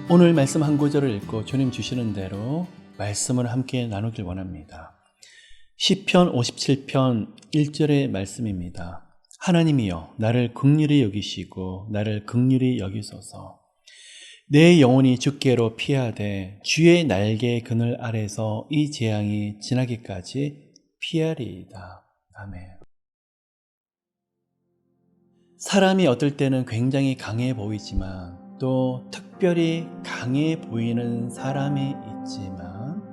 오늘 말씀 한 구절을 읽고 주님 주시는 대로 말씀을 함께 나누길 원합니다. 시편 57편 1절의 말씀입니다. 하나님이여 나를 긍휼히 여기시고 나를 긍휼히 여기소서. 내 영혼이 주께로 피하되 주의 날개 그늘 아래서 이 재앙이 지나기까지 피하리이다. 아멘. 사람이 어떨 때는 굉장히 강해 보이지만 또 특별히 강해 보이는 사람이 있지만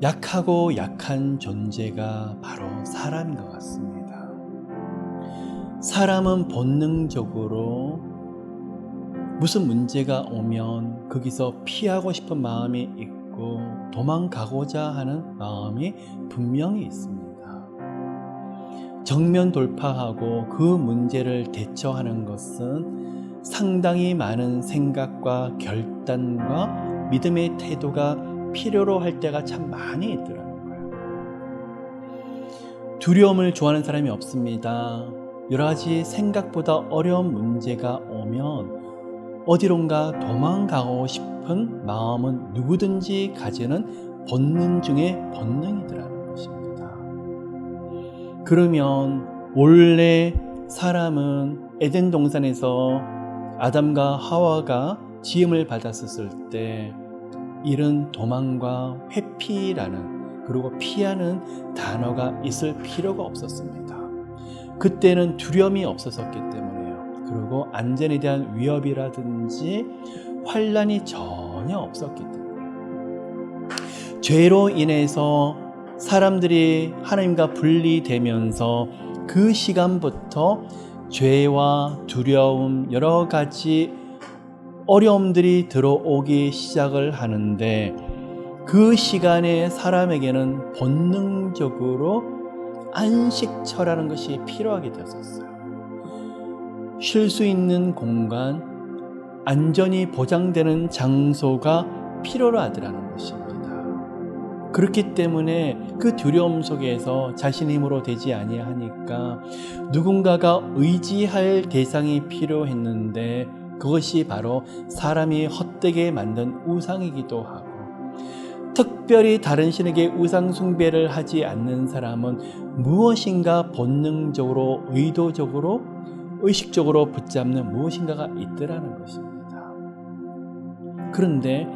약하고 약한 존재가 바로 사람인 것 같습니다. 사람은 본능적으로 무슨 문제가 오면 거기서 피하고 싶은 마음이 있고 도망가고자 하는 마음이 분명히 있습니다. 정면 돌파하고 그 문제를 대처하는 것은 상당히 많은 생각과 결단과 믿음의 태도가 필요로 할 때가 참 많이 있더라는 거예요. 두려움을 좋아하는 사람이 없습니다. 여러 가지 생각보다 어려운 문제가 오면 어디론가 도망가고 싶은 마음은 누구든지 가지는 본능 중에 본능이더라는 것입니다. 그러면 원래 사람은 에덴 동산에서 아담과 하와가 지음을 받았었을 때 이런 도망과 회피라는 그리고 피하는 단어가 있을 필요가 없었습니다. 그때는 두려움이 없었기 때문에요. 그리고 안전에 대한 위협이라든지 환란이 전혀 없었기 때문에 죄로 인해서 사람들이 하나님과 분리되면서 그 시간부터 죄와 두려움 여러 가지 어려움들이 들어오기 시작을 하는데 그 시간에 사람에게는 본능적으로 안식처라는 것이 필요하게 되었어요. 쉴 수 있는 공간, 안전이 보장되는 장소가 필요로 하더라는 것입니다. 그렇기 때문에 그 두려움 속에서 자신의 힘으로 되지 아니하니까 누군가가 의지할 대상이 필요했는데 그것이 바로 사람이 헛되게 만든 우상이기도 하고 특별히 다른 신에게 우상 숭배를 하지 않는 사람은 무엇인가 본능적으로 의도적으로 의식적으로 붙잡는 무엇인가가 있더라는 것입니다. 그런데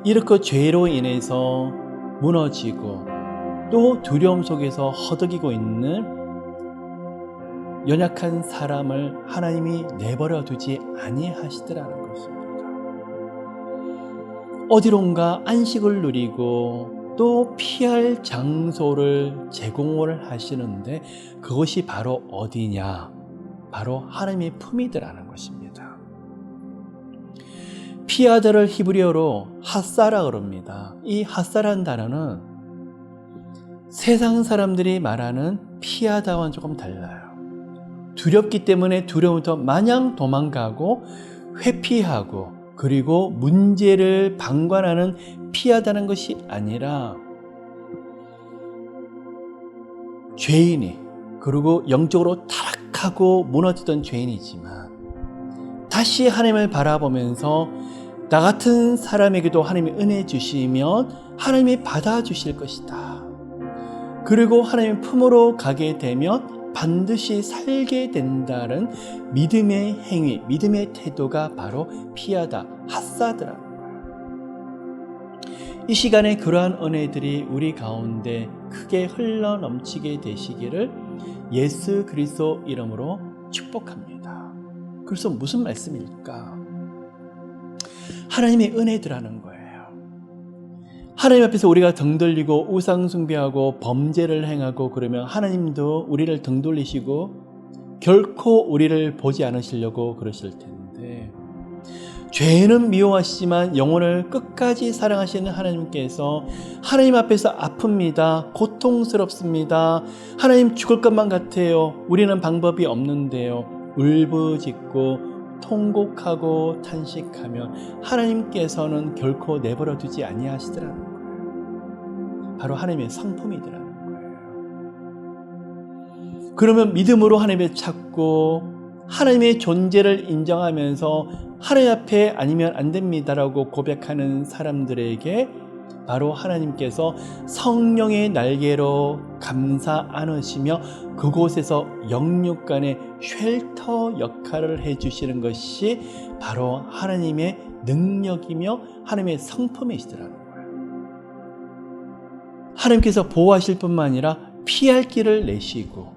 이렇게 죄로 인해서 무너지고 또 두려움 속에서 허덕이고 있는 연약한 사람을 하나님이 내버려 두지 아니하시더라는 것입니다. 어디론가 안식을 누리고 또 피할 장소를 제공을 하시는데 그것이 바로 어디냐? 바로 하나님의 품이더라는 것입니다. 피하다를 히브리어로 핫사라 그럽니다. 이 핫사라는 단어는 세상 사람들이 말하는 피하다와는 조금 달라요. 두렵기 때문에 두려움부터 마냥 도망가고 회피하고 그리고 문제를 방관하는 피하다는 것이 아니라 죄인이 그리고 영적으로 타락하고 무너지던 죄인이지만 다시 하나님을 바라보면서 나 같은 사람에게도 하나님이 은혜 주시면 하나님이 받아주실 것이다. 그리고 하나님의 품으로 가게 되면 반드시 살게 된다는 믿음의 행위, 믿음의 태도가 바로 피하다, 핫사드라는 거예요. 이 시간에 그러한 은혜들이 우리 가운데 크게 흘러 넘치게 되시기를 예수 그리스도 이름으로 축복합니다. 그래서 무슨 말씀일까? 하나님의 은혜들하는 거예요. 하나님 앞에서 우리가 등 돌리고 우상 숭배하고 범죄를 행하고 그러면 하나님도 우리를 등 돌리시고 결코 우리를 보지 않으시려고 그러실 텐데 죄는 미워하시지만 영혼을 끝까지 사랑하시는 하나님께서 하나님 앞에서 아픕니다. 고통스럽습니다. 하나님 죽을 것만 같아요. 우리는 방법이 없는데요. 울부짖고 통곡하고 탄식하며 하나님께서는 결코 내버려 두지 아니하시더라는 거예요. 바로 하나님의 성품이더라는 거예요. 그러면 믿음으로 하나님을 찾고 하나님의 존재를 인정하면서 하나님 앞에 아니면 안 됩니다라고 고백하는 사람들에게 바로 하나님께서 성령의 날개로 감싸 안으시며 그곳에서 영육간의 쉘터 역할을 해주시는 것이 바로 하나님의 능력이며 하나님의 성품이시더라는 거예요. 하나님께서 보호하실 뿐만 아니라 피할 길을 내시고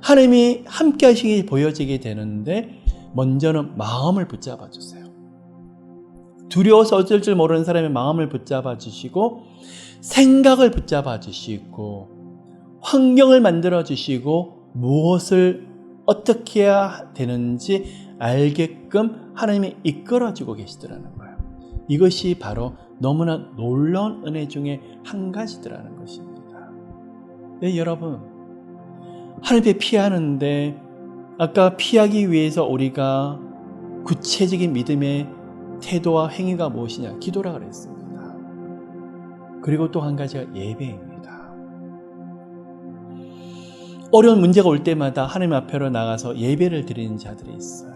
하나님이 함께 하시기 보여지게 되는데 먼저는 마음을 붙잡아 주세요. 두려워서 어쩔 줄 모르는 사람의 마음을 붙잡아 주시고 생각을 붙잡아 주시고 환경을 만들어 주시고 무엇을 어떻게 해야 되는지 알게끔 하나님이 이끌어주고 계시더라는 거예요. 이것이 바로 너무나 놀라운 은혜 중에 한 가지더라는 것입니다. 네, 여러분, 하나님께 피하는데 아까 피하기 위해서 우리가 구체적인 믿음의 태도와 행위가 무엇이냐? 기도라 그랬습니다. 그리고 또 한 가지가 예배입니다. 어려운 문제가 올 때마다 하나님 앞으로 나가서 예배를 드리는 자들이 있어요.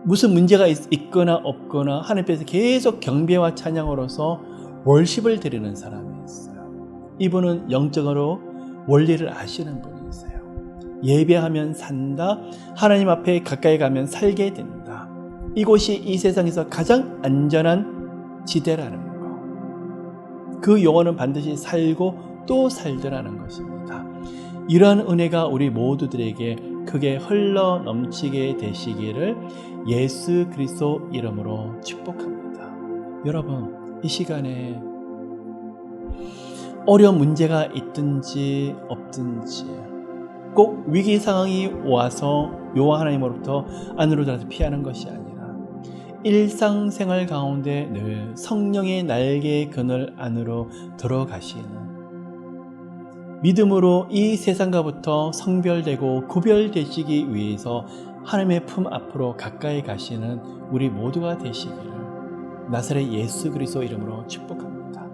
무슨 문제가 있거나 없거나 하나님 앞에서 계속 경배와 찬양으로서 월십을 드리는 사람이 있어요. 이분은 영적으로 원리를 아시는 분이세요. 예배하면 산다. 하나님 앞에 가까이 가면 살게 된다. 이곳이 이 세상에서 가장 안전한 지대라는 거. 그 영혼은 반드시 살고 또 살더라는 것입니다. 이러한 은혜가 우리 모두들에게 크게 흘러 넘치게 되시기를 예수 그리스도 이름으로 축복합니다. 여러분, 이 시간에 어려운 문제가 있든지 없든지 꼭 위기 상황이 와서 여호와 하나님으로부터 안으로 들어서 피하는 것이 아니라 일상생활 가운데 늘 성령의 날개의 그늘 안으로 들어가시는 믿음으로 이 세상과부터 성별되고 구별되시기 위해서 하나님의 품 앞으로 가까이 가시는 우리 모두가 되시기를 나사렛 예수 그리스도 이름으로 축복합니다.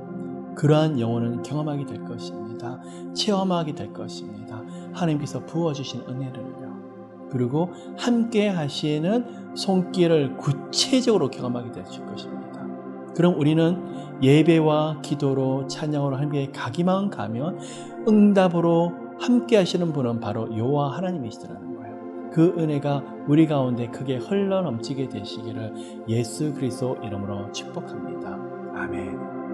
그러한 영혼은 경험하게 될 것입니다. 체험하게 될 것입니다. 하나님께서 부어주신 은혜를요. 그리고 함께 하시는 손길을 구체적으로 경험하게 되실 것입니다. 그럼 우리는 예배와 기도로 찬양으로 함께 가기만 가면 응답으로 함께 하시는 분은 바로 여호와 하나님이시더라는 거예요. 그 은혜가 우리 가운데 크게 흘러 넘치게 되시기를 예수 그리스도 이름으로 축복합니다. 아멘.